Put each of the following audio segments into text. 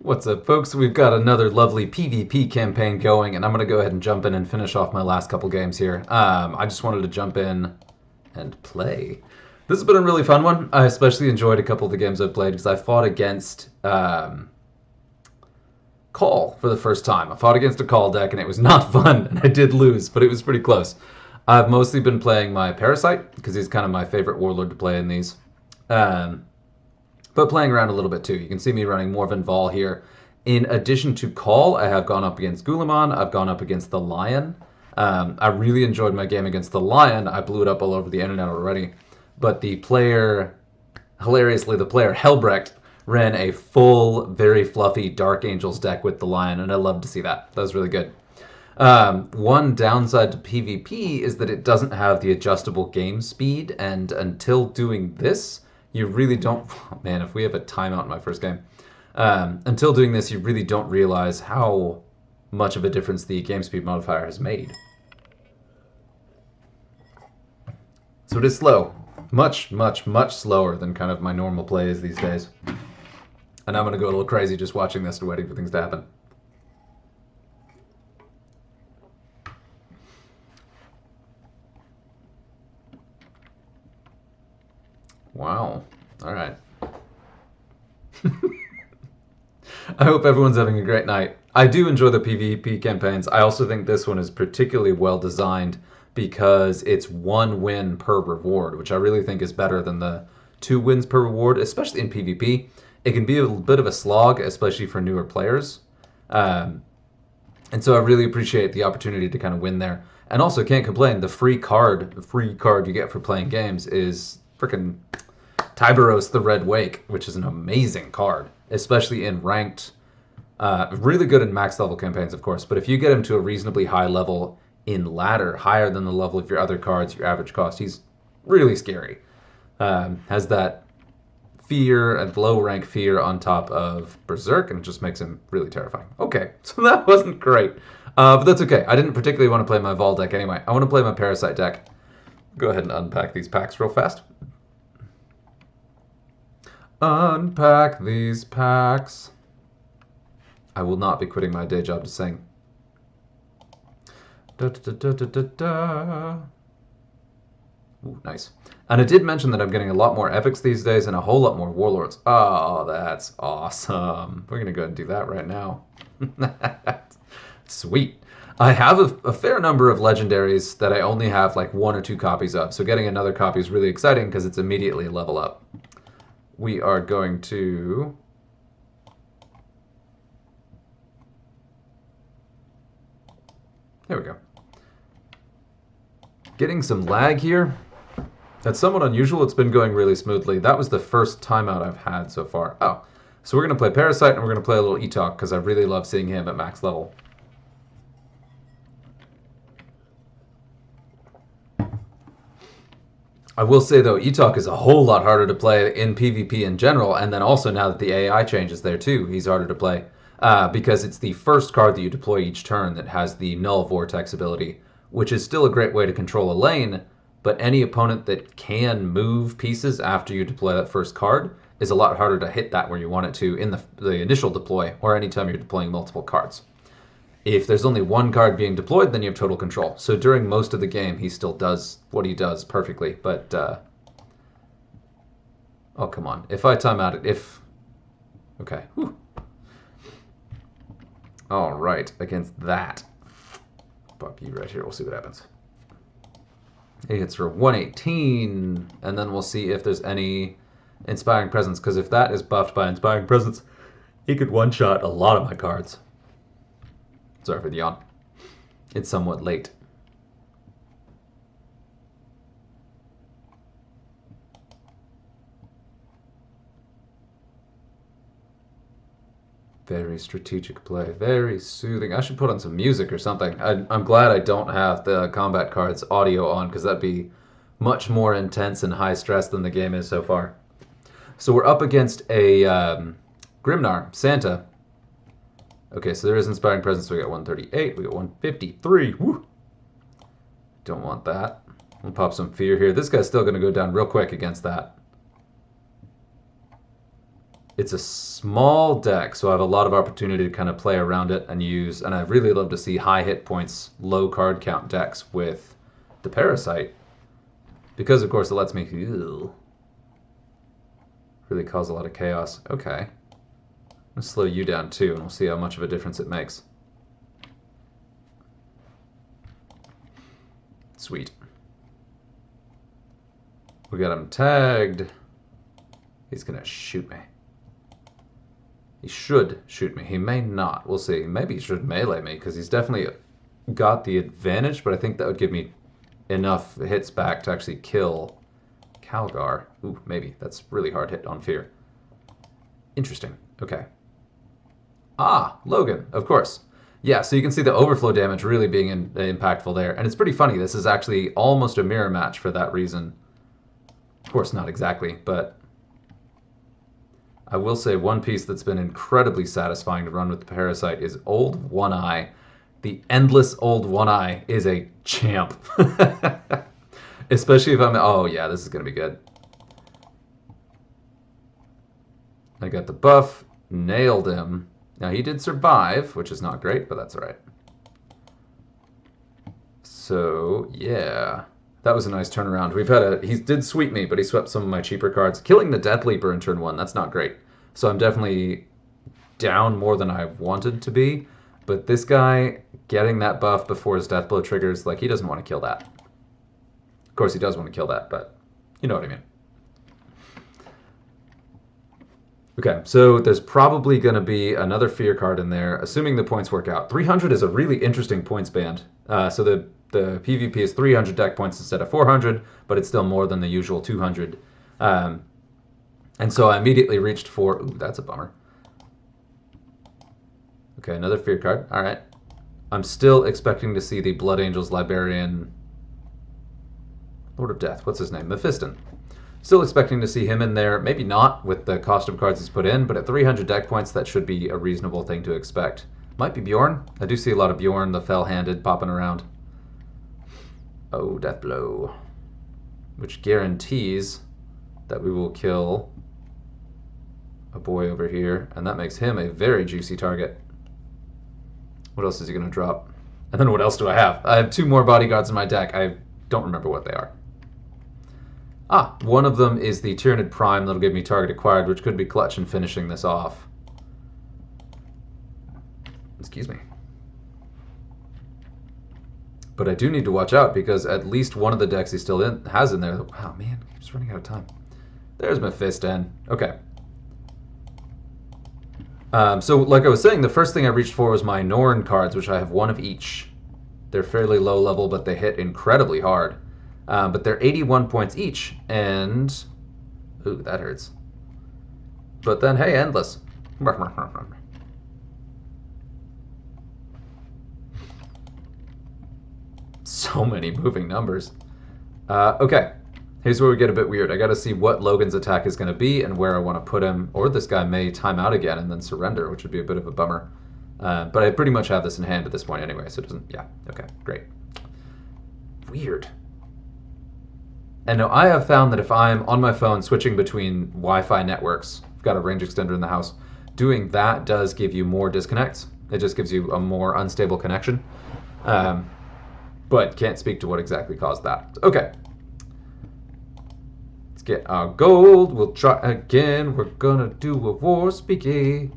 What's up, folks? We've got another lovely PvP campaign going, and I'm going to go ahead and jump in and finish off my last couple games here. I just wanted to jump in and play. This has been a really fun one. I especially enjoyed a couple of the games I've played because I fought against Call for the first time. I fought against a Call deck, and it was not fun, and I did lose, but it was pretty close. I've mostly been playing my Parasite because he's kind of my favorite warlord to play in these. But playing around a little bit too. You can see me running Morven Vol here. In addition to Call, I have gone up against Guliman. I've gone up against the Lion. I really enjoyed my game against the Lion. I blew it up all over the internet already. But the player, hilariously, the player Helbrecht ran a full, very fluffy Dark Angels deck with the Lion, and I love to see that. That was really good. One downside to PvP is that it doesn't have the adjustable game speed, and until doing this, you really don't... Oh, man, if we have a timeout in my first game. Until doing this, you really don't realize how much of a difference the game speed modifier has made. So it is slow. Much, much, much slower than kind of my normal plays these days. And I'm going to go a little crazy just watching this and waiting for things to happen. Wow. All right. I hope everyone's having a great night. I do enjoy the PvP campaigns. I also think this one is particularly well designed because it's 1 win per reward, which I really think is better than the 2 wins per reward, especially in PvP. It can be a bit of a slog, especially for newer players. And so I really appreciate the opportunity to kind of win there. And also can't complain, the free card you get for playing games is freaking Tiberos the Red Wake, which is an amazing card, especially in ranked, really good in max level campaigns, of course, but if you get him to a reasonably high level in ladder, higher than the level of your other cards, your average cost, he's really scary. Has that fear and low rank fear on top of Berserk, and it just makes him really terrifying. Okay, so that wasn't great, but that's okay. I didn't particularly want to play my Vol deck anyway. I want to play my Parasite deck. Go ahead and unpack these packs real fast. Unpack these packs. I will not be quitting my day job to sing. Da, da, da, da, da, da. Ooh, nice. And I did mention that I'm getting a lot more epics these days and a whole lot more warlords. Oh, that's awesome. We're going to go ahead and do that right now. Sweet. I have a fair number of legendaries that I only have like 1 or 2 copies of. So getting another copy is really exciting because it's immediately a level up. We are going to... There we go. Getting some lag here. That's somewhat unusual. It's been going really smoothly. That was the first timeout I've had so far. Oh, so we're going to play Parasite and we're going to play a little Etok because I really love seeing him at max level. I will say, though, Etok is a whole lot harder to play in PvP in general, and then also now that the AI changes there, too, he's harder to play, because it's the first card that you deploy each turn that has the Null Vortex ability, which is still a great way to control a lane, but any opponent that can move pieces after you deploy that first card is a lot harder to hit that where you want it to in the initial deploy, or anytime you're deploying multiple cards. If there's only 1 card being deployed, then you have total control. So during most of the game, he still does what he does perfectly. But, oh, come on. If I time out it, okay. Whew. All right, against that. Pop you right here. We'll see what happens. He hits for 118, and then we'll see if there's any Inspiring Presence, because if that is buffed by Inspiring Presence, he could one-shot a lot of my cards. Sorry for the yawn. It's somewhat late. Very strategic play. Very soothing. I should put on some music or something. I'm glad I don't have the combat cards audio on because that'd be much more intense and high stress than the game is so far. So we're up against a Grimnar, Santa. Okay, so there is Inspiring Presence. We got 138. We got 153. Woo! Don't want that. We'll pop some fear here. This guy's still going to go down real quick against that. It's a small deck, so I have a lot of opportunity to kind of play around it and use, and I really love to see high hit points, low card count decks with the Parasite. Because, of course, it lets me really cause a lot of chaos. Okay. I'm going to slow you down, too, and we'll see how much of a difference it makes. Sweet. We got him tagged. He's going to shoot me. He should shoot me. He may not. We'll see. Maybe he should melee me, because he's definitely got the advantage, but I think that would give me enough hits back to actually kill Calgar. Ooh, maybe. That's really hard hit on Fear. Interesting. Okay. Ah, Logan, of course. Yeah, so you can see the overflow damage really being impactful there. And it's pretty funny. This is actually almost a mirror match for that reason. Of course, not exactly, but I will say one piece that's been incredibly satisfying to run with the Parasite is Old One Eye. The endless Old One Eye is a champ. Especially if I'm... Oh, yeah, this is going to be good. I got the buff. Nailed him. Now, he did survive, which is not great, but that's all right. So, yeah. That was a nice turnaround. We've had a... He did sweep me, but he swept some of my cheaper cards. Killing the Death Leaper in turn 1, that's not great. So I'm definitely down more than I wanted to be. But this guy, getting that buff before his Death Blow triggers, like, he doesn't want to kill that. Of course, he does want to kill that, but you know what I mean. Okay, so there's probably going to be another Fear card in there, assuming the points work out. 300 is a really interesting points band. So the PvP is 300 deck points instead of 400, but it's still more than the usual 200. And so I immediately reached for... Ooh, that's a bummer. Okay, another Fear card. All right. I'm still expecting to see the Blood Angels Librarian... Lord of Death. What's his name? Mephiston. Still expecting to see him in there. Maybe not with the cost of cards he's put in, but at 300 deck points, that should be a reasonable thing to expect. Might be Bjorn. I do see a lot of Bjorn, the Fell-Handed, popping around. Oh, Death Blow. Which guarantees that we will kill a boy over here, and that makes him a very juicy target. What else is he going to drop? And then what else do I have? I have 2 more bodyguards in my deck. I don't remember what they are. Ah, one of them is the Tyrannid Prime that'll give me target acquired, which could be clutch in finishing this off. Excuse me. But I do need to watch out because at least one of the decks he still has in there. Wow, man, I'm just running out of time. There's Mephiston. Okay. So, like I was saying, the first thing I reached for was my Norn cards, which I have 1 of each. They're fairly low level, but they hit incredibly hard. But they're 81 points each, and... Ooh, that hurts. But then, hey, endless. So many moving numbers. Okay, here's where we get a bit weird. I gotta see what Logan's attack is gonna be and where I want to put him. Or this guy may time out again and then surrender, which would be a bit of a bummer. But I pretty much have this in hand at this point anyway, so it doesn't... Yeah, okay, great. Weird. And now I have found that if I'm on my phone switching between Wi-Fi networks, I've got a range extender in the house, doing that does give you more disconnects. It just gives you a more unstable connection. But can't speak to what exactly caused that. Okay. Let's get our gold. We'll try again. We're gonna do a war speaky.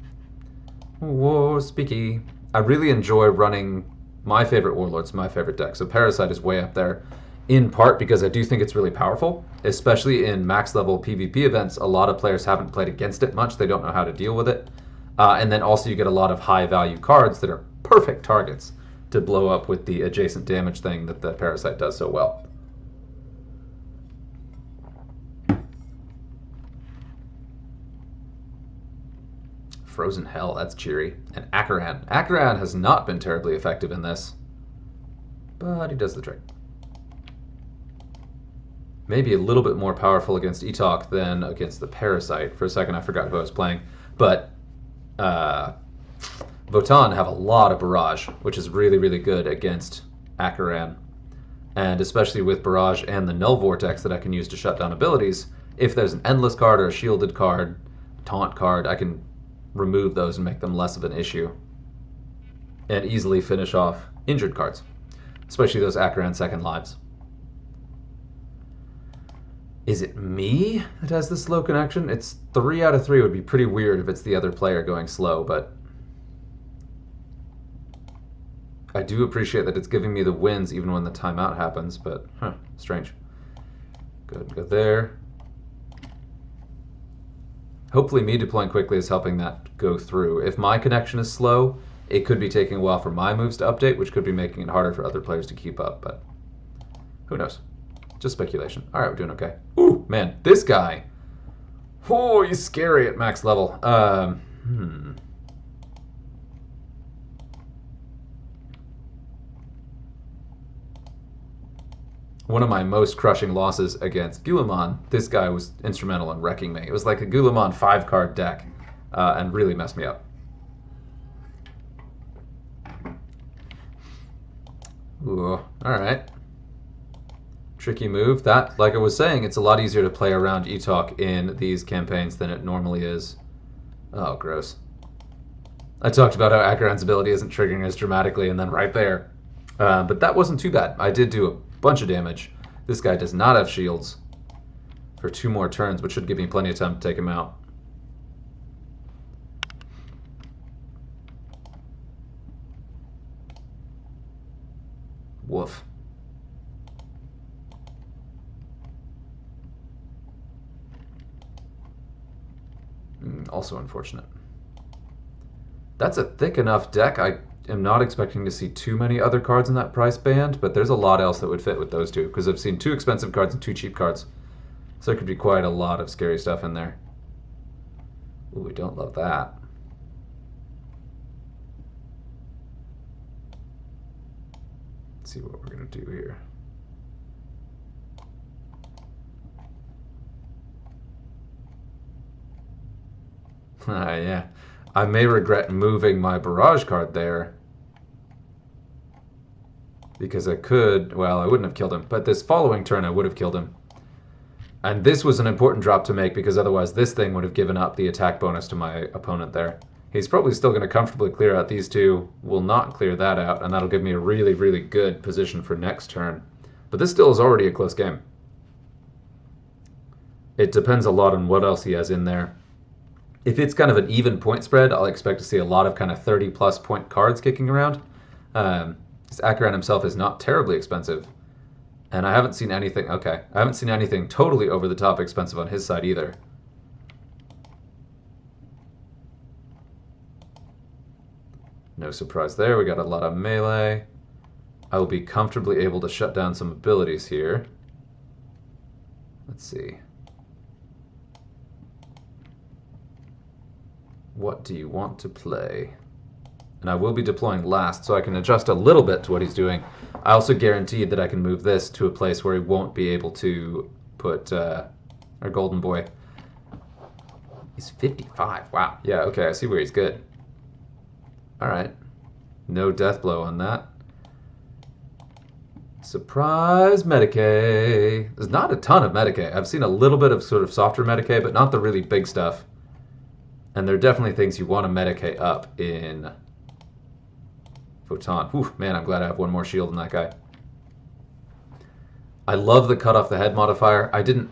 War speaky. I really enjoy running my favorite warlords, my favorite deck. So Parasite is way up there. In part because I do think it's really powerful, especially in max level PvP events. A lot of players haven't played against it much. They don't know how to deal with it. And then also you get a lot of high value cards that are perfect targets to blow up with the adjacent damage thing that the Parasite does so well. Frozen Hell, that's cheery. And Akaran. Akaran has not been terribly effective in this, but he does the trick. Maybe a little bit more powerful against Etok than against the Parasite. For a second, I forgot who I was playing. But Votann have a lot of Barrage, which is really, really good against Akaran. And especially with Barrage and the Null Vortex that I can use to shut down abilities, if there's an Endless card or a Shielded card taunt card, I can remove those and make them less of an issue. And easily finish off injured cards. Especially those Akaran second lives. Is it me that has the slow connection? It's 3 out of 3. It would be pretty weird if it's the other player going slow, but I do appreciate that it's giving me the wins even when the timeout happens, but strange. Good, go there. Hopefully me deploying quickly is helping that go through. If my connection is slow, it could be taking a while for my moves to update, which could be making it harder for other players to keep up, but who knows? Just speculation. All right, we're doing okay. Ooh, man, this guy. Oh, he's scary at max level. One of my most crushing losses against Guilliman, this guy was instrumental in wrecking me. It was like a Guilliman 5-card deck, and really messed me up. Ooh, all right. Tricky move. That, like I was saying, it's a lot easier to play around Etalk in these campaigns than it normally is. Oh, gross. I talked about how Akaran's ability isn't triggering as dramatically, and then right there. But that wasn't too bad. I did do a bunch of damage. This guy does not have shields for 2 more turns, which should give me plenty of time to take him out. Woof. Also unfortunate. That's a thick enough deck. I am not expecting to see too many other cards in that price band, but there's a lot else that would fit with those two, because I've seen 2 expensive cards and 2 cheap cards. So there could be quite a lot of scary stuff in there. Ooh, we don't love that. Let's see what we're going to do here. Yeah. I may regret moving my barrage card there. Because I could, well, I wouldn't have killed him, but this following turn I would have killed him. And this was an important drop to make, because otherwise this thing would have given up the attack bonus to my opponent there. He's probably still going to comfortably clear out these 2, will not clear that out, and that'll give me a really, really good position for next turn. But this still is already a close game. It depends a lot on what else he has in there. If it's kind of an even point spread, I'll expect to see a lot of kind of 30-plus point cards kicking around. This Akaran himself is not terribly expensive. And I haven't seen anything, okay, I haven't seen anything totally over-the-top expensive on his side either. No surprise there, we got a lot of melee. I will be comfortably able to shut down some abilities here. Let's see. What do you want to play? And I will be deploying last, so I can adjust a little bit to what he's doing. I also guaranteed that I can move this to a place where he won't be able to put our golden boy. He's 55. Wow. Yeah, okay, I see where he's good. Alright. No death blow on that. Surprise Medicae. There's not a ton of Medicae. I've seen a little bit of sort of softer Medicae, but not the really big stuff. And there are definitely things you want to Medicae up in Photon. Whew, man, I'm glad I have 1 more shield than that guy. I love the cut off the head modifier. I didn't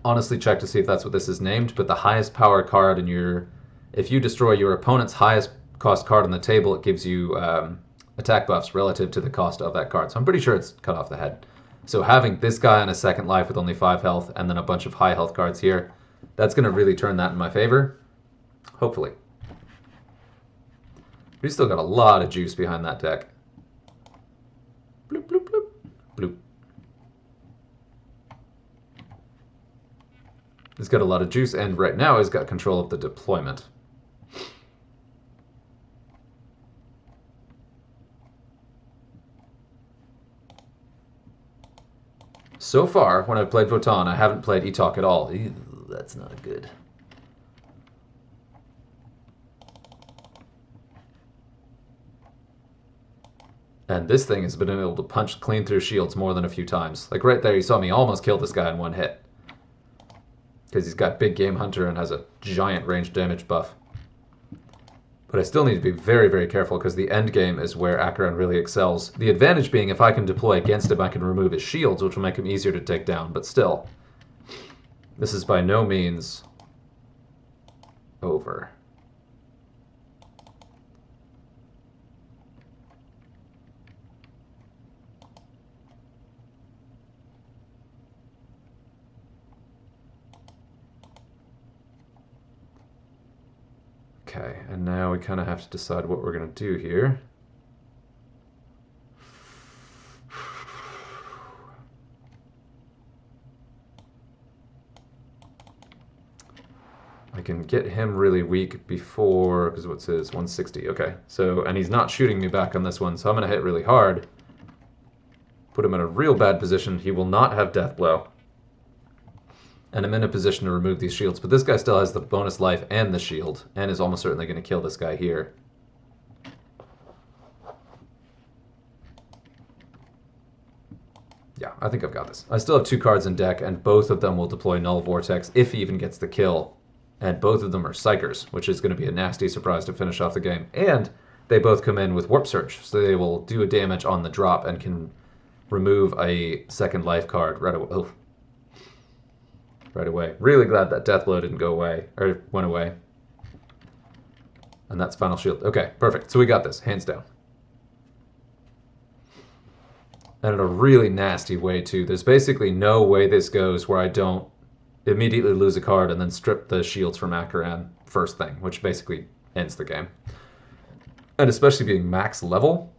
honestly check to see if that's what this is named, but the highest power card in your... If you destroy your opponent's highest cost card on the table, it gives you attack buffs relative to the cost of that card. So I'm pretty sure it's cut off the head. So having this guy on a second life with only 5 health and then a bunch of high health cards here, that's going to really turn that in my favor. Hopefully. We've still got a lot of juice behind that deck. Bloop, bloop, bloop. Bloop. He's got a lot of juice, and right now he's got control of the deployment. So far, when I've played Votann, I haven't played Etalk at all. Ew, that's not good. And this thing has been able to punch clean through shields more than a few times. Like right there, you saw me almost kill this guy in 1 hit. because he's got Big Game Hunter and has a giant range damage buff. But I still need to be very, very careful because the end game is where Acheron really excels. The advantage being if I can deploy against him, I can remove his shields, which will make him easier to take down. But still, this is by no means over. Okay, and now we kind of have to decide what we're going to do here. I can get him really weak before, because what's his, 160, okay. So, and he's not shooting me back on this one, so I'm going to hit really hard. Put him in a real bad position. He will not have Death Blow. And I'm in a position to remove these shields. But this guy still has the bonus life and the shield, and is almost certainly going to kill this guy here. Yeah, I think I've got this. I still have 2 cards in deck, and both of them will deploy Null Vortex if he even gets the kill. And both of them are Psychers, which is going to be a nasty surprise to finish off the game. And they both come in with Warp Surge, so they will do a damage on the drop and can remove a second life card right away. Oh. Right away. Really glad that Death Blow didn't go away, or went away. And that's Final Shield. Okay, perfect. So we got this, hands down. And in a really nasty way, too. There's basically no way this goes where I don't immediately lose a card and then strip the shields from Acheron first thing, which basically ends the game. And especially being max level,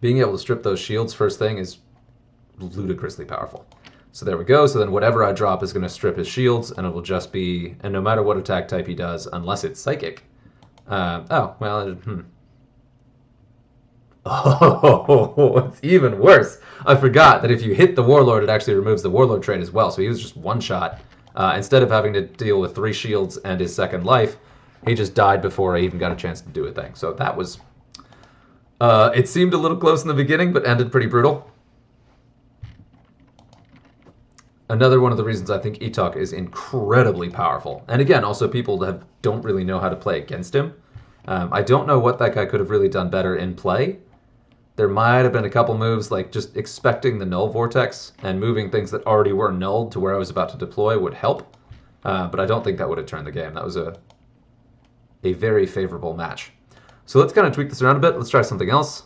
being able to strip those shields first thing is ludicrously powerful. So there we go. So then whatever I drop is going to strip his shields, and it will just be, and no matter what attack type he does, unless it's Psychic. Oh, it's even worse. I forgot that if you hit the Warlord, it actually removes the Warlord trait as well. So he was just one shot. Instead of having to deal with 3 shields and his second life, he just died before I even got a chance to do a thing. So that was, it seemed a little close in the beginning, but ended pretty brutal. Another one of the reasons I think Etok is incredibly powerful. And again, also people that don't really know how to play against him. I don't know what that guy could have really done better in play. There might have been a couple moves, like just expecting the Null Vortex and moving things that already were nulled to where I was about to deploy would help. But I don't think that would have turned the game. That was a very favorable match. So let's kind of tweak this around a bit. Let's try something else.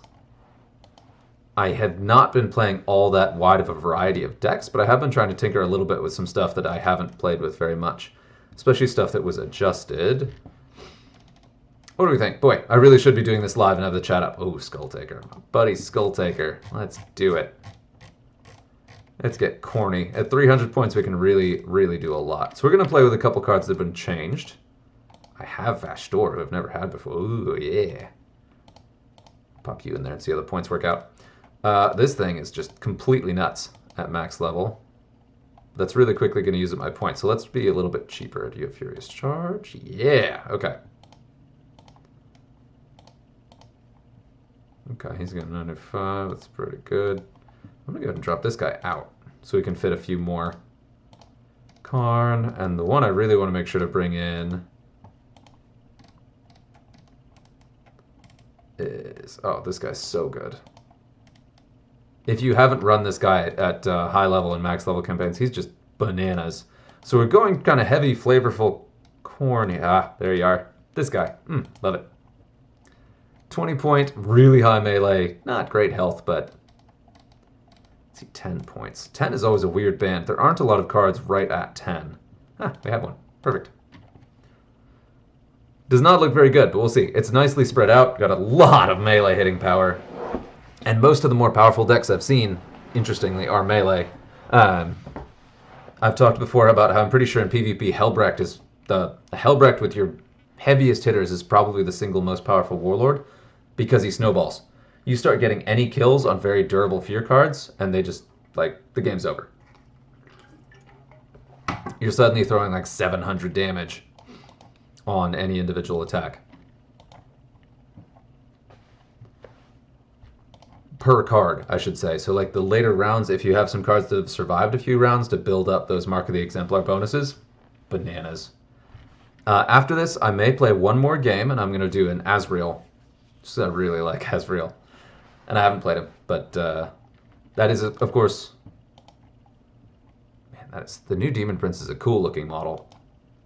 I have not been playing all that wide of a variety of decks, but I have been trying to tinker a little bit with some stuff that I haven't played with very much, especially stuff that was adjusted. What do we think? Boy, I really should be doing this live and have the chat up. Oh, Skull Taker. My buddy Skull Taker. Let's do it. Let's get corny. At 300 points, we can really, really do a lot. So we're going to play with a couple cards that have been changed. I have Vashtor, who I've never had before. Ooh, yeah. Pop you in there and see how the points work out. This thing is just completely nuts at max level. That's really quickly going to use up my points. So let's be a little bit cheaper. Do you have Furious Charge? Yeah. Okay. Okay, he's got 95. That's pretty good. I'm going to go ahead and drop this guy out so we can fit a few more. Karn. And the one I really want to make sure to bring in is... Oh, this guy's so good. If you haven't run this guy at high level and max level campaigns, he's just bananas. So we're going kind of heavy, flavorful corn. Ah, there you are. This guy. Love it. 20 point, really high melee. Not great health, but... Let's see, 10 points. 10 is always a weird band. There aren't a lot of cards right at 10. Ah, we have one. Perfect. Does not look very good, but we'll see. It's nicely spread out. Got a lot of melee hitting power. And most of the more powerful decks I've seen, interestingly, are melee. I've talked before about how I'm pretty sure in PvP, Helbrecht is the Helbrecht with your heaviest hitters is probably the single most powerful Warlord because he snowballs. You start getting any kills on very durable fear cards, and they just, like, the game's over. You're suddenly throwing like 700 damage on any individual attack. Per card, I should say. So like the later rounds, if you have some cards that have survived a few rounds to build up those Mark of the Exemplar bonuses, bananas. After this, I may play one more game, and I'm going to do an Azrael. Just I really like Azrael. And I haven't played him, but that is, of course... Man, that's, the new Demon Prince is a cool-looking model.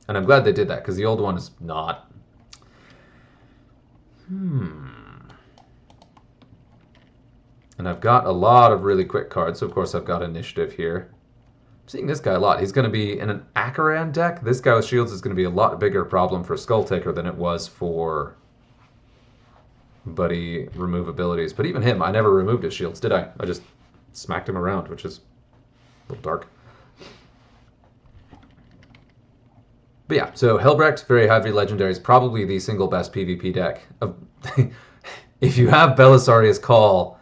And I'm glad they did that, because the old one is not. And I've got a lot of really quick cards, so of course I've got initiative here. I'm seeing this guy a lot. He's going to be in an Akaran deck. This guy with shields is going to be a lot bigger problem for Skulltaker than it was for Buddy remove abilities. But even him, I never removed his shields, did I? I just smacked him around, which is a little dark. But yeah, so Helbrecht, very heavy legendaries, probably the single best PvP deck. If you have Belisarius Call,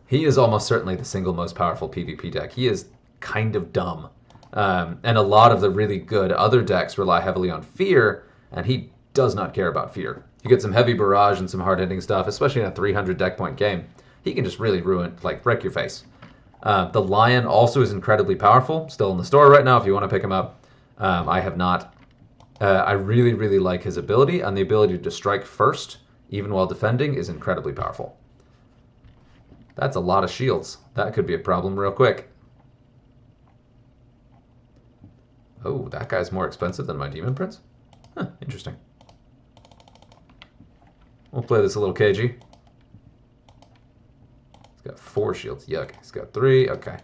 he is almost certainly the single most powerful PvP deck. He is kind of dumb. And a lot of the really good other decks rely heavily on Fear, and he does not care about Fear. You get some heavy barrage and some hard-hitting stuff, especially in a 300 deck point game. He can just really ruin, like, wreck your face. The Lion also is incredibly powerful, still in the store right now if you want to pick him up. I have not. I really, really like his ability, and the ability to strike first, even while defending, is incredibly powerful. That's a lot of shields. That could be a problem real quick. Oh, that guy's more expensive than my Demon Prince? Huh, interesting. We'll play this a little cagey. He's got 4 shields. Yuck. He's got 3. Okay.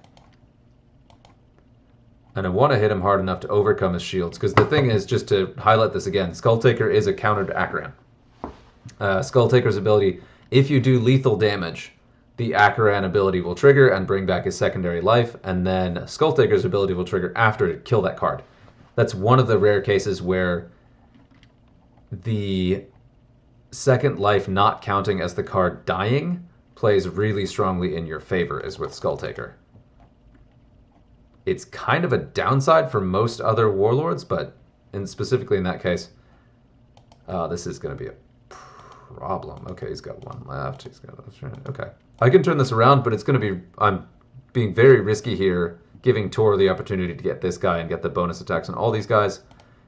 And I want to hit him hard enough to overcome his shields. Because the thing is, just to highlight this again, Skulltaker is a counter to Akaran. Skulltaker's ability, if you do lethal damage, the Akaran ability will trigger and bring back his secondary life. And then Skulltaker's ability will trigger after to kill that card. That's one of the rare cases where the second life not counting as the card dying plays really strongly in your favor, as with Skulltaker. It's kind of a downside for most other warlords, but specifically in that case, this is going to be a problem. Okay, he's got 1 left. He's got okay. I can turn this around, but it's going to be... I'm being very risky here, giving Tor the opportunity to get this guy and get the bonus attacks on all these guys.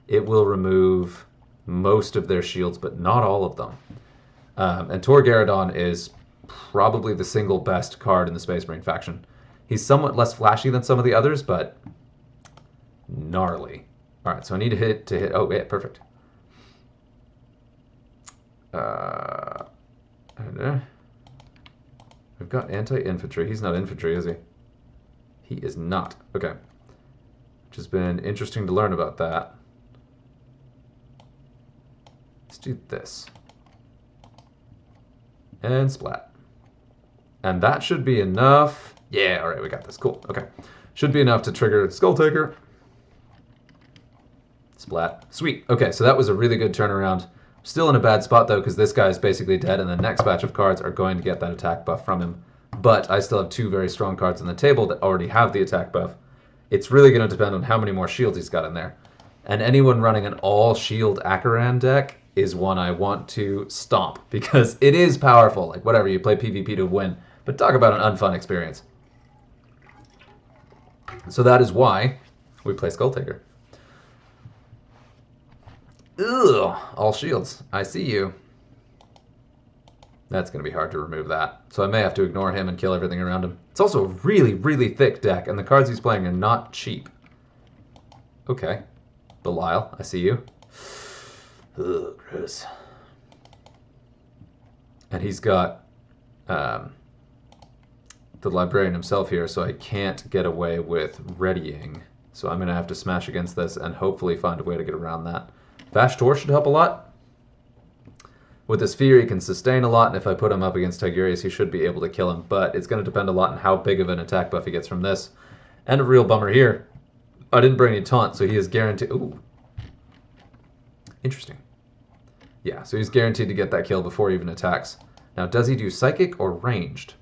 It will remove most of their shields, but not all of them. And Tor Garradon is probably the single best card in the Space Marine faction. He's somewhat less flashy than some of the others, but gnarly. All right, so I need to hit. Oh, yeah, perfect. We've got anti-infantry. He's not infantry, is he? He is not. Okay. Which has been interesting to learn about that. Let's do this. And splat. And that should be enough. Yeah, all right, we got this. Cool. Okay. Should be enough to trigger Skulltaker. Splat. Sweet. Okay, so that was a really good turnaround. Still in a bad spot, though, because this guy is basically dead, and the next batch of cards are going to get that attack buff from him. But I still have 2 very strong cards on the table that already have the attack buff. It's really going to depend on how many more shields he's got in there. And anyone running an all-shield Akaran deck is one I want to stomp, because it is powerful. Like, whatever, you play PvP to win. But talk about an unfun experience. So that is why we play Skulltaker. Ugh, all shields. I see you. That's going to be hard to remove that. So I may have to ignore him and kill everything around him. It's also a really, really thick deck, and the cards he's playing are not cheap. Okay. Belial, I see you. Ugh, gross. And he's got the Librarian himself here, so I can't get away with readying. So I'm going to have to smash against this and hopefully find a way to get around that. Vash Tor should help a lot. With his Fear, he can sustain a lot, and if I put him up against Tigurius, he should be able to kill him. But it's going to depend a lot on how big of an attack buff he gets from this. And a real bummer here. I didn't bring any taunt, so he is guaranteed... Ooh. Interesting. Yeah, so he's guaranteed to get that kill before he even attacks. Now, does he do Psychic or Ranged?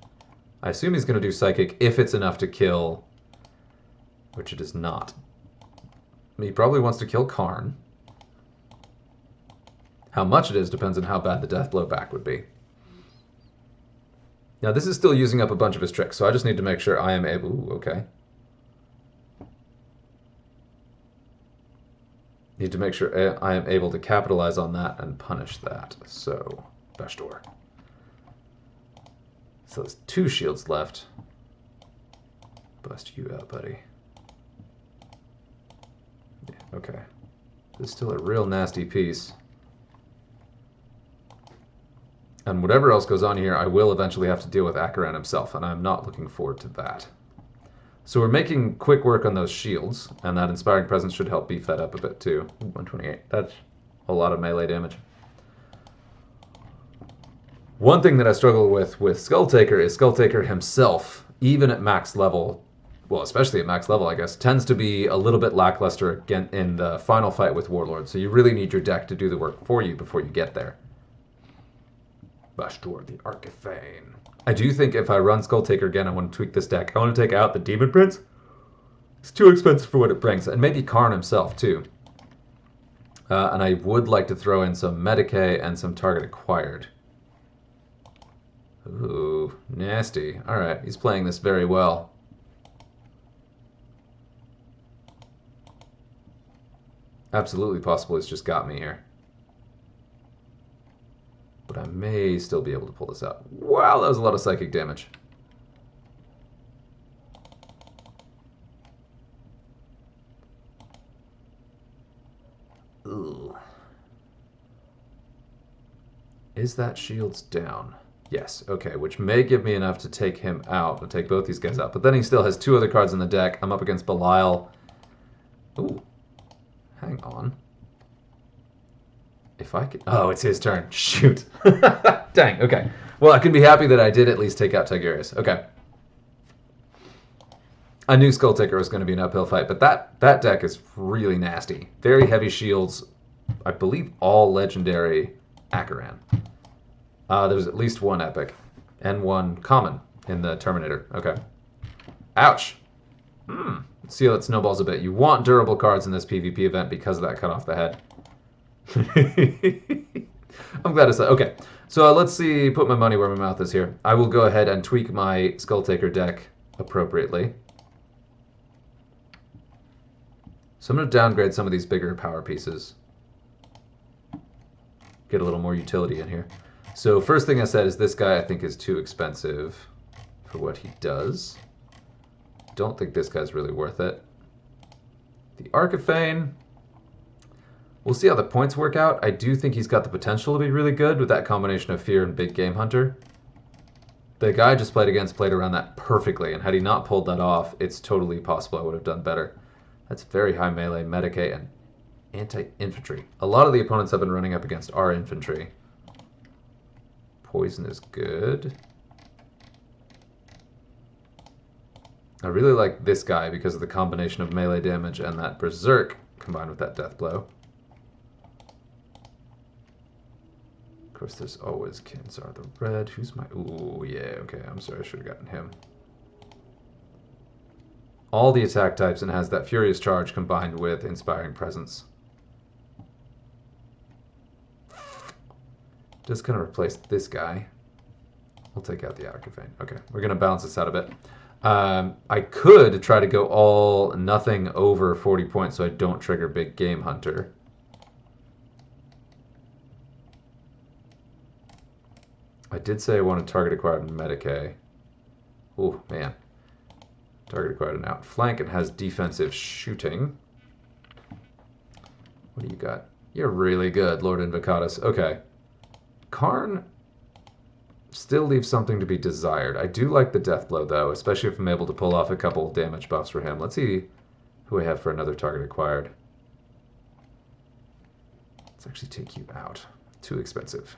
I assume he's going to do Psychic if it's enough to kill... Which it is not. He probably wants to kill Karn. How much it is depends on how bad the death blow back would be. Now, this is still using up a bunch of his tricks, so I just need to make sure I am able... Ooh, okay. Need to make sure I am able to capitalize on that and punish that. So, bash door. So there's 2 shields left. Bust you out, buddy. Yeah, okay. This is still a real nasty piece. And whatever else goes on here, I will eventually have to deal with Akaran himself, and I'm not looking forward to that. So we're making quick work on those shields, and that Inspiring Presence should help beef that up a bit too. 128. That's a lot of melee damage. One thing that I struggle with Skulltaker is Skulltaker himself, even at max level, well, especially at max level, I guess, tends to be a little bit lackluster again in the final fight with Warlord. So you really need your deck to do the work for you before you get there. Bashtor, the Archifane. I do think if I run Skulltaker again, I want to tweak this deck. I want to take out the Demon Prince. It's too expensive for what it brings. And maybe Karn himself, too. And I would like to throw in some Medicae and some Target Acquired. Ooh, nasty. Alright, he's playing this very well. Absolutely possible he's just got me here. But I may still be able to pull this out. Wow, that was a lot of psychic damage. Ugh. Is that shields down? Yes, okay, which may give me enough to take him out, to take both these guys out. But then he still has 2 other cards in the deck. I'm up against Belial. Ooh, hang on. If I could... Oh, it's his turn. Shoot. Dang, okay. Well, I can be happy that I did at least take out Tigurius. Okay. I knew Skulltaker was going to be an uphill fight, but that deck is really nasty. Very heavy shields. I believe all legendary Akaran. There's at least 1 epic and 1 common in the Terminator. Okay. Ouch. Let's see how that snowballs a bit. You want durable cards in this PvP event because of that cut off the head. I'm glad to say. Okay, so let's see. Put my money where my mouth is here. I will go ahead and tweak my Skulltaker deck appropriately. So I'm going to downgrade some of these bigger power pieces. Get a little more utility in here. So first thing I said is this guy I think is too expensive for what he does. Don't think this guy's really worth it. The Archifane. We'll see how the points work out. I do think he's got the potential to be really good with that combination of Fear and Big Game Hunter. The guy I just played against played around that perfectly, and had he not pulled that off, it's totally possible I would have done better. That's very high melee, Medicae, and anti-infantry. A lot of the opponents I've been running up against are infantry. Poison is good. I really like this guy because of the combination of melee damage and that Berserk combined with that Death Blow. Of course, there's always Kinsar the Red. Who's my... Ooh, yeah, okay. I'm sorry, I should have gotten him. All the attack types and has that Furious Charge combined with Inspiring Presence. Just gonna replace this guy. We'll take out the Archifane. Okay, we're gonna balance this out a bit. I could try to go all nothing over 40 points so I don't trigger Big Game Hunter. I did say I wanted target acquired and Medicae. Oh, man. Target acquired and outflank and has defensive shooting. What do you got? You're really good, Lord Invocatus. Okay. Karn still leaves something to be desired. I do like the Death Blow, though, especially if I'm able to pull off a couple damage buffs for him. Let's see who I have for another target acquired. Let's actually take you out. Too expensive.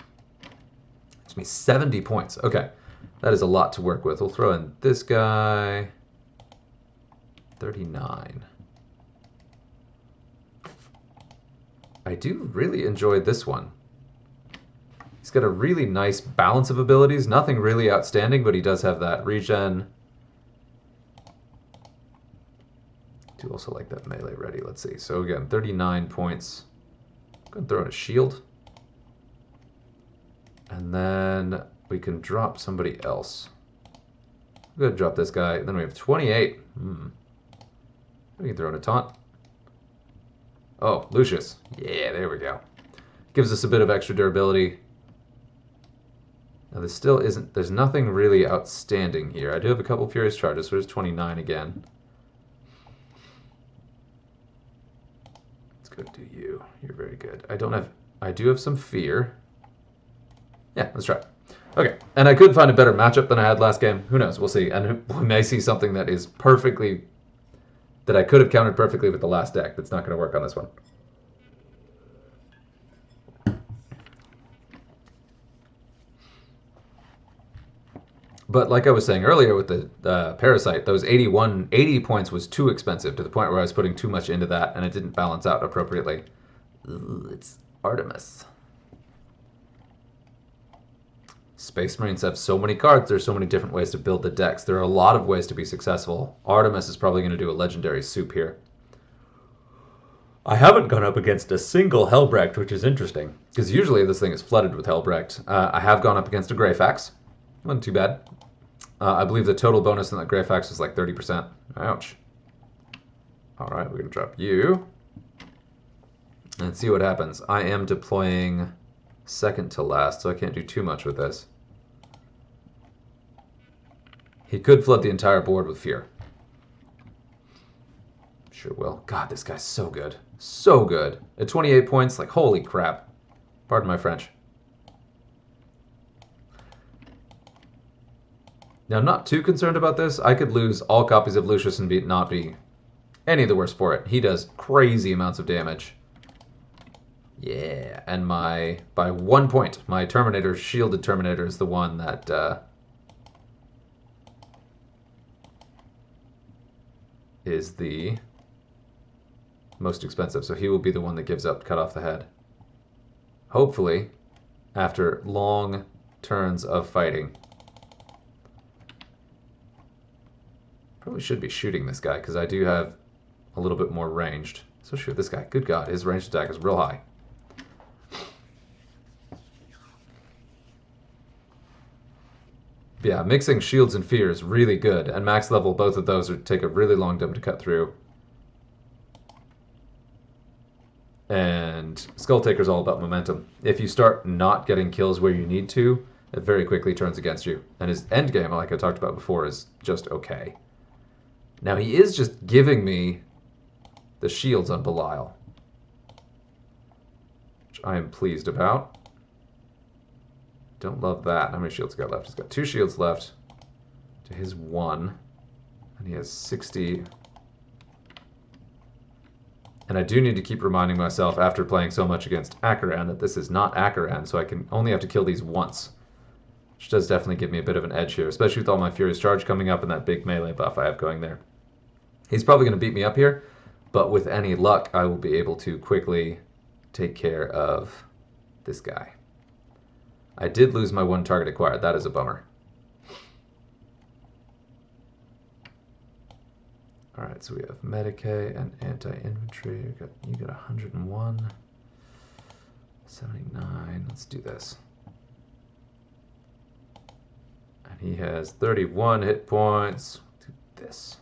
Gives me 70 points. Okay, that is a lot to work with. We'll throw in this guy. 39. I do really enjoy this one. He's got a really nice balance of abilities. Nothing really outstanding, but he does have that regen. I do also like that melee ready. Let's see. So again, 39 points. I'm going to throw in a shield. And then we can drop somebody else. I'm going to drop this guy. Then we have 28. We can throw in a taunt. Oh, Lucius. Yeah, there we go. Gives us a bit of extra durability. Now, there's nothing really outstanding here. I do have a couple Furious Charges, so there's 29 again. Let's go do you. You're very good. I do have some fear. Yeah, let's try it. Okay, and I could find a better matchup than I had last game. Who knows? We'll see. And we may see something that is perfectly... that I could have countered perfectly with the last deck that's not going to work on this one. But like I was saying earlier with the Parasite, those 80 points was too expensive to the point where I was putting too much into that and it didn't balance out appropriately. Ooh, it's Artemis. Space Marines have so many cards. There's so many different ways to build the decks. There are a lot of ways to be successful. Artemis is probably going to do a legendary soup here. I haven't gone up against a single Helbrecht, which is interesting, because usually this thing is flooded with Helbrecht. I have gone up against a Greyfax. Wasn't too bad. I believe the total bonus in that Greyfax was like 30%. Ouch. Alright, we're going to drop you. And see what happens. I am deploying second to last, so I can't do too much with this. He could flood the entire board with fear. Sure will. God, this guy's so good. So good. At 28 points, like, holy crap. Pardon my French. Now, I'm not too concerned about this. I could lose all copies of Lucius and not be any the worse for it. He does crazy amounts of damage. Yeah, and by 1 point, my Terminator, shielded Terminator, is the one that is the most expensive. So he will be the one that gives up cut off the head. Hopefully, after long turns of fighting. Probably should be shooting this guy, because I do have a little bit more ranged. So shoot this guy. Good God, his ranged attack is real high. Yeah, mixing shields and fear is really good, and max level both of those would take a really long time to cut through. And Skull Taker's all about momentum. If you start not getting kills where you need to, it very quickly turns against you. And his endgame, like I talked about before, is just okay. Now he is just giving me the shields on Belial, which I am pleased about. Don't love that. How many shields got left? He's got 2 shields left to his 1. And he has 60. And I do need to keep reminding myself after playing so much against Akaran that this is not Akaran, so I can only have to kill these once. Which does definitely give me a bit of an edge here, especially with all my Furious Charge coming up and that big melee buff I have going there. He's probably going to beat me up here, but with any luck, I will be able to quickly take care of this guy. I did lose my 1 target acquired. That is a bummer. Alright, so we have Medicae and anti-infantry. You got 101. 79. Let's do this. And he has 31 hit points. Do this.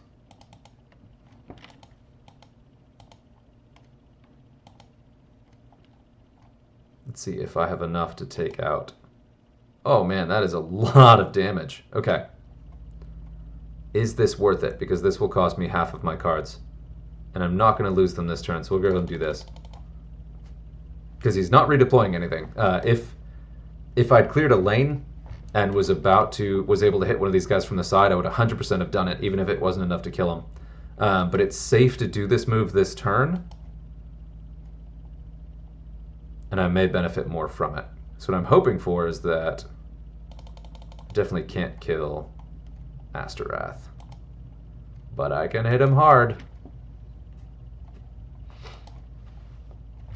Let's see if I have enough to take out. Oh man, that is a lot of damage. Okay. Is this worth it? Because this will cost me half of my cards. And I'm not going to lose them this turn, so we'll go ahead and do this. Because he's not redeploying anything. If I'd cleared a lane and was able to hit one of these guys from the side, I would 100% have done it, even if it wasn't enough to kill him. But it's safe to do this move this turn. And I may benefit more from it. So what I'm hoping for is that I definitely can't kill Astorath. But I can hit him hard.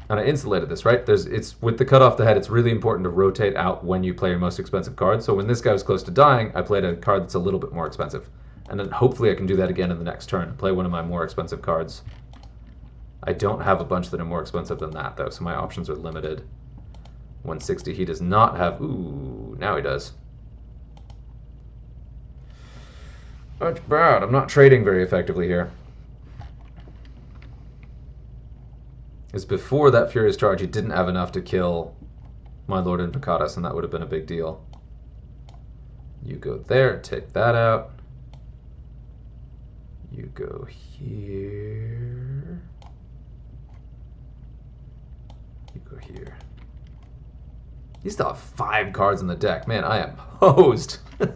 And I insulated this, right? It's with the cut off the head, it's really important to rotate out when you play your most expensive card. So when this guy was close to dying, I played a card that's a little bit more expensive. And then hopefully I can do that again in the next turn and play one of my more expensive cards. I don't have a bunch that are more expensive than that, though, so my options are limited. 160, he does not have... Ooh, now he does. That's bad. I'm not trading very effectively here. is before that Furious Charge, he didn't have enough to kill my Lord Invocatus, and that would have been a big deal. You go there, take that out. You go here. You go here. You still have 5 cards in the deck. Man, I am hosed. And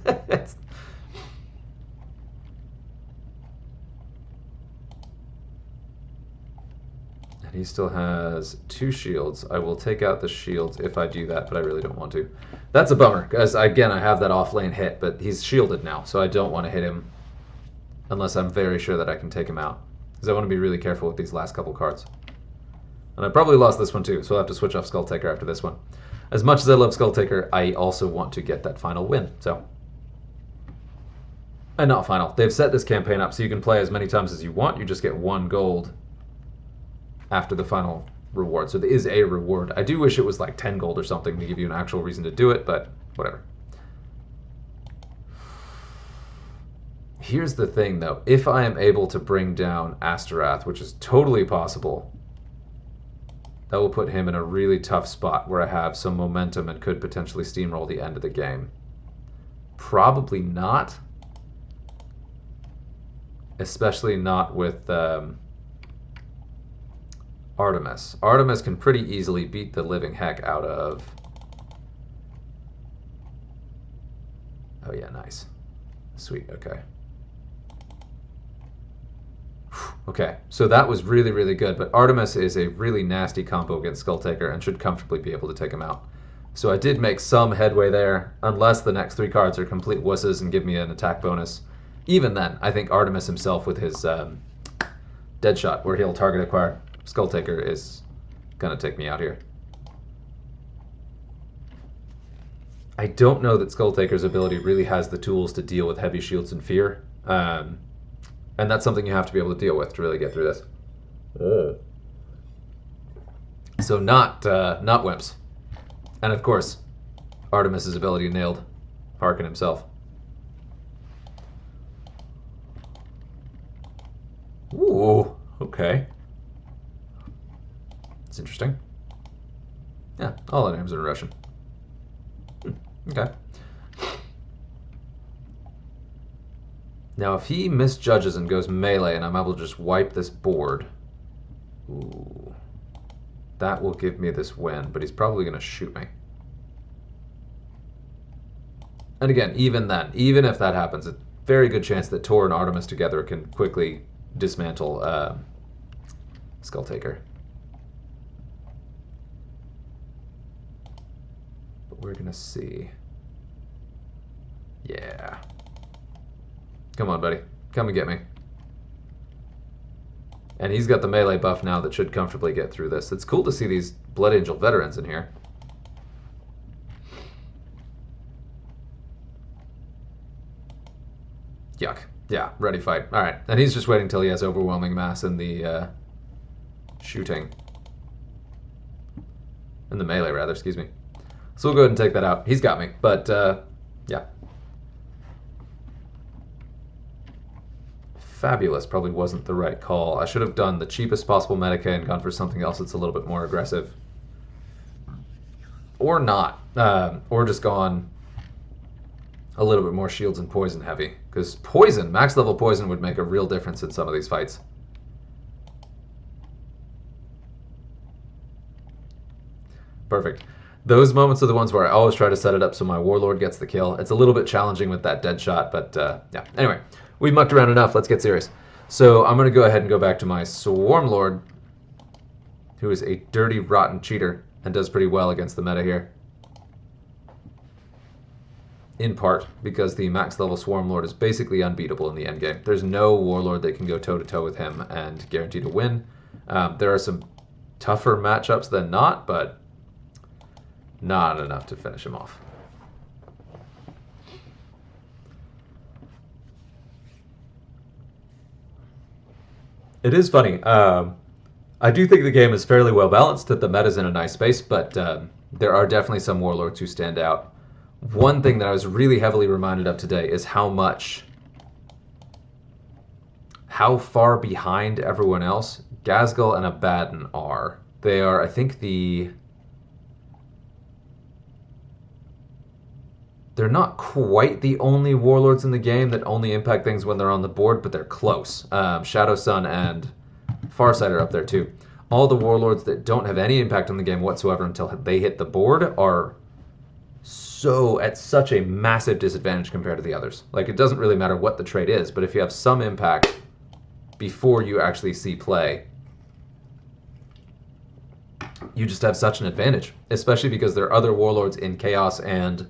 he still has 2 shields. I will take out the shields if I do that, but I really don't want to. That's a bummer, because again, I have that off-lane hit, but he's shielded now, so I don't want to hit him unless I'm very sure that I can take him out. Because I want to be really careful with these last couple cards. And I probably lost this one too, so I'll have to switch off Skull Taker after this one. As much as I love Skull Taker, I also want to get that final win, so. And not final. They've set this campaign up so you can play as many times as you want. You just get 1 gold after the final reward. So there is a reward. I do wish it was like 10 gold or something to give you an actual reason to do it, but whatever. Here's the thing though. If I am able to bring down Asterath, which is totally possible, that will put him in a really tough spot where I have some momentum and could potentially steamroll the end of the game. Probably not. Especially not with Artemis. Artemis can pretty easily beat the living heck out of... Oh yeah, nice. Sweet, okay. Okay, so that was really, really good, but Artemis is a really nasty combo against Skull Taker and should comfortably be able to take him out. So I did make some headway there, unless the next 3 cards are complete wusses and give me an attack bonus. Even then, I think Artemis himself with his Deadshot, where he'll target acquire Skull Taker, is going to take me out here. I don't know that Skull Taker's ability really has the tools to deal with heavy shields and fear. And that's something you have to be able to deal with to really get through this. So not wimps. And of course, Artemis' ability nailed Harkin himself. Ooh, okay. It's interesting. Yeah, all the names are in Russian. Okay. Now, if he misjudges and goes melee and I'm able to just wipe this board, ooh, that will give me this win, but he's probably going to shoot me. And again, even then, even if that happens, a very good chance that Tor and Artemis together can quickly dismantle Skull Taker. But we're going to see. Yeah. Come on, buddy. Come and get me. And he's got the melee buff now that should comfortably get through this. It's cool to see these Blood Angel veterans in here. Yuck. Yeah, ready fight. Alright, and he's just waiting till he has overwhelming mass in the shooting. In the melee, rather, excuse me. So we'll go ahead and take that out. He's got me, but yeah. Fabulous probably wasn't the right call. I should have done the cheapest possible Medicae and gone for something else that's a little bit more aggressive. Or not. Or just gone a little bit more shields and poison heavy. Because poison, max level poison, would make a real difference in some of these fights. Perfect. Those moments are the ones where I always try to set it up so my Warlord gets the kill. It's a little bit challenging with that Deadshot, but yeah. Anyway, we mucked around enough. Let's get serious. So I'm going to go ahead and go back to my Swarmlord, who is a dirty, rotten cheater and does pretty well against the meta here. In part because the max level Swarmlord is basically unbeatable in the endgame. There's no Warlord that can go toe-to-toe with him and guarantee to win. There are some tougher matchups than not, but not enough to finish him off. It is funny. I do think the game is fairly well balanced, that the meta's in a nice space, but there are definitely some Warlords who stand out. One thing that I was really heavily reminded of today is how far behind everyone else Ghazghkull and Abaddon are They are, I think, they're not quite the only warlords in the game that only impact things when they're on the board, but they're close. Shadow Sun and Farsight are up there too. All the warlords that don't have any impact on the game whatsoever until they hit the board are at such a massive disadvantage compared to the others. Like, it doesn't really matter what the trait is, but if you have some impact before you actually see play, you just have such an advantage, especially because there are other warlords in Chaos and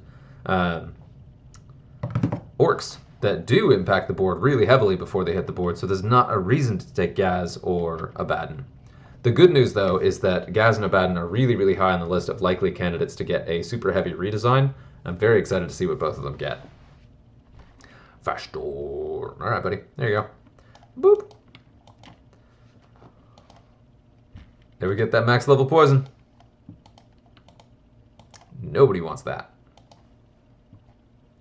Orcs that do impact the board really heavily before they hit the board, so there's not a reason to take Gaz or Abaddon. The good news, though, is that Gaz and Abaddon are really, really high on the list of likely candidates to get a super heavy redesign. I'm very excited to see what both of them get. Vastor. All right, buddy. There you go. Boop. There we get that max level poison. Nobody wants that.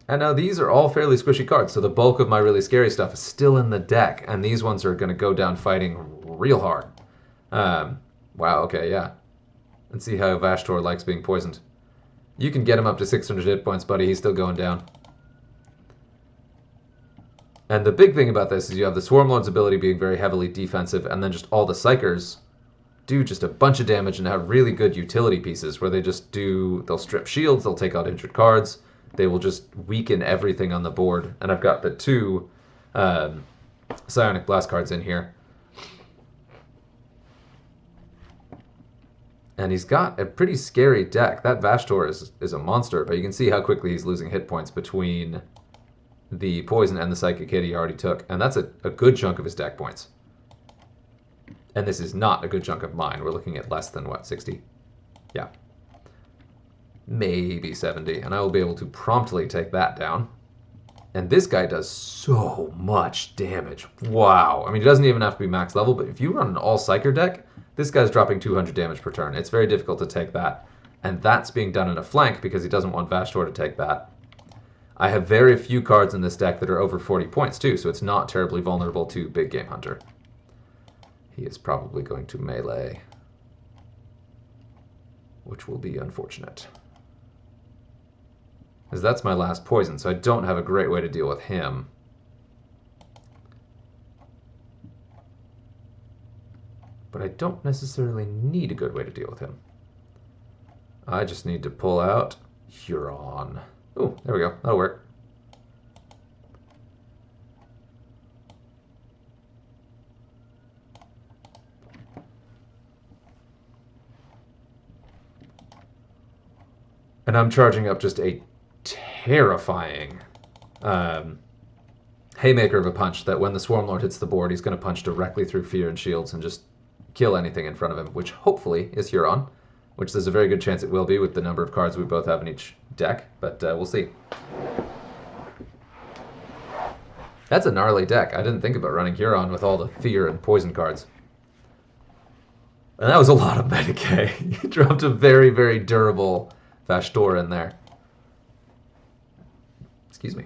And now these are all fairly squishy cards, so the bulk of my really scary stuff is still in the deck, and these ones are going to go down fighting real hard. Wow, okay, yeah. Let's see how Vashtor likes being poisoned. You can get him up to 600 hit points, buddy. He's still going down. And the big thing about this is you have the Swarmlord's ability being very heavily defensive, and then just all the Psychers do just a bunch of damage and have really good utility pieces where they'll strip shields, they'll take out injured cards, they will just weaken everything on the board. And I've got the 2 Psionic Blast cards in here. And he's got a pretty scary deck. That Vashtor is a monster, but you can see how quickly he's losing hit points between the poison and the psychic hit he already took. And that's a good chunk of his deck points. And this is not a good chunk of mine. We're looking at less than, what, 60? Yeah. Maybe 70. And I will be able to promptly take that down. And this guy does so much damage. Wow. I mean, he doesn't even have to be max level, but if you run an all-psyker deck, this guy's dropping 200 damage per turn. It's very difficult to take that. And that's being done in a flank because he doesn't want Vashtor to take that. I have very few cards in this deck that are over 40 points too, so it's not terribly vulnerable to Big Game Hunter. He is probably going to melee, which will be unfortunate. Because that's my last poison, so I don't have a great way to deal with him. But I don't necessarily need a good way to deal with him. I just need to pull out Huron. Oh, there we go. That'll work. And I'm charging up just a terrifying haymaker of a punch that when the Swarmlord hits the board, he's going to punch directly through fear and shields and just kill anything in front of him, which hopefully is Huron, which there's a very good chance it will be with the number of cards we both have in each deck, but we'll see. That's a gnarly deck. I didn't think about running Huron with all the fear and poison cards. And that was a lot of Medicaid. He dropped a very, very durable Vashtor in there. Excuse me.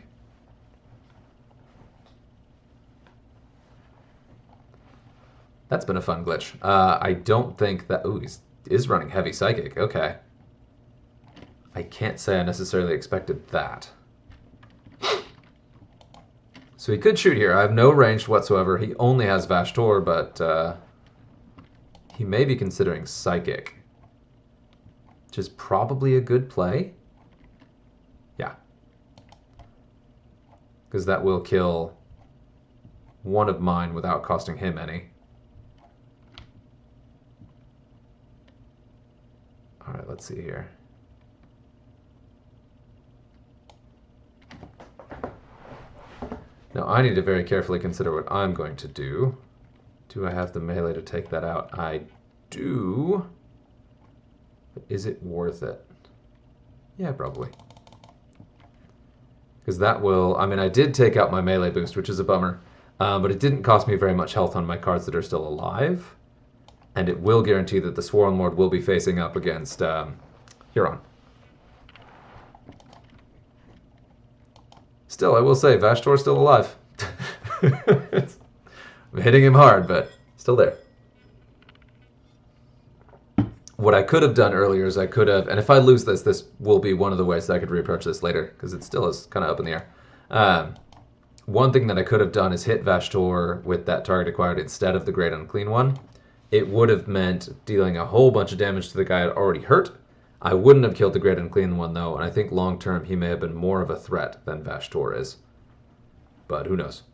That's been a fun glitch. I don't think that... Ooh, he is running heavy psychic. Okay. I can't say I necessarily expected that. So he could shoot here. I have no range whatsoever. He only has Vashtor, but he may be considering psychic, which is probably a good play. Yeah. Because that will kill one of mine without costing him any. All right, let's see here. Now I need to very carefully consider what I'm going to do. Do I have the melee to take that out? I do. But is it worth it? Yeah, probably. Because that will... I mean, I did take out my melee boost, which is a bummer. But it didn't cost me very much health on my cards that are still alive. And it will guarantee that the Swarmlord will be facing up against Huron. Still, I will say, Vashtor's still alive. I'm hitting him hard, but still there. What I could have done earlier is I could have, and if I lose this, this will be one of the ways that I could reapproach this later, because it still is kind of up in the air. One thing that I could have done is hit Vashtor with that target acquired instead of the Great Unclean One. It would have meant dealing a whole bunch of damage to the guy I'd already hurt. I wouldn't have killed the Great Unclean One, though, and I think long term he may have been more of a threat than Vashtor is. But who knows?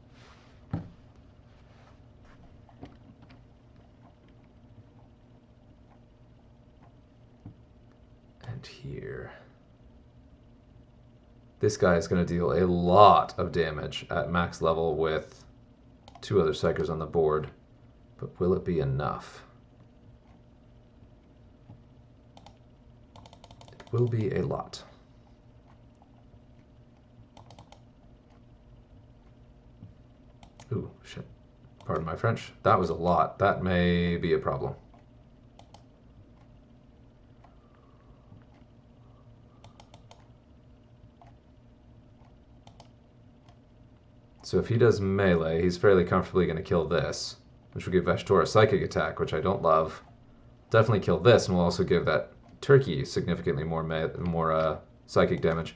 And here. This guy is going to deal a lot of damage at max level with 2 other Psychers on the board. But will it be enough? It will be a lot. Ooh, shit. Pardon my French. That was a lot. That may be a problem. So if he does melee, he's fairly comfortably going to kill this, which will give Vashtor a psychic attack, which I don't love. Definitely kill this, and will also give that turkey significantly more psychic damage.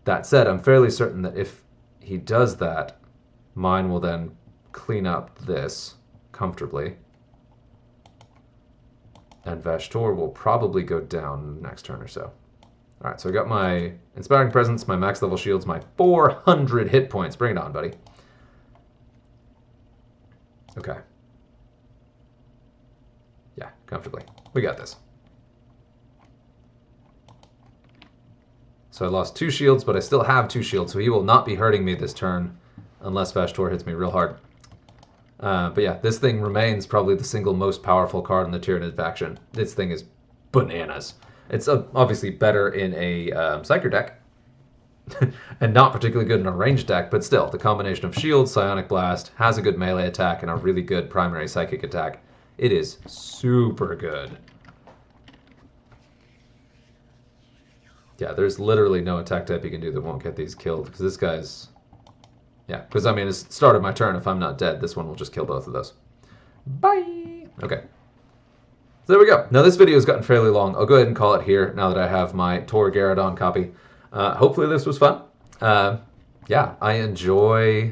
That said, I'm fairly certain that if he does that, mine will then clean up this comfortably. And Vashtor will probably go down next turn or so. Alright, so I got my Inspiring Presence, my max level shields, my 400 hit points. Bring it on, buddy. Okay. Yeah, comfortably. We got this. So I lost 2 shields, but I still have 2 shields, so he will not be hurting me this turn unless Vashtor hits me real hard. But yeah, this thing remains probably the single most powerful card in the Tyranid faction. This thing is bananas. It's obviously better in a Psyker deck, and not particularly good in a ranged deck, but still, the combination of shield, Psionic Blast, has a good melee attack, and a really good primary psychic attack. It is super good. Yeah, there's literally no attack type you can do that won't get these killed, because this guy's... Yeah, because I mean, it's the start of my turn. If I'm not dead, this one will just kill both of those. Bye! Okay. So there we go. Now this video has gotten fairly long. I'll go ahead and call it here now that I have my Tor Garradon copy. Hopefully this was fun. Yeah, I enjoy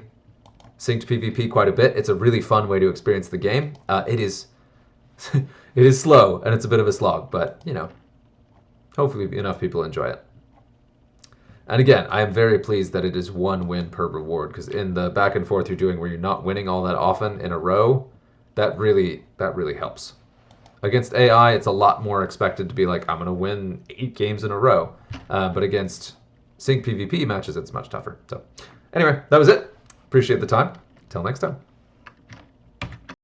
synced PvP quite a bit. It's a really fun way to experience the game. It is it is slow and it's a bit of a slog, but you know, hopefully enough people enjoy it. And again, I am very pleased that it is 1 win per reward, because in the back and forth you're doing where you're not winning all that often in a row, that really helps. Against AI, it's a lot more expected to be like, I'm going to win 8 games in a row. But against sync PvP matches, it's much tougher. So anyway, that was it. Appreciate the time. Till next time.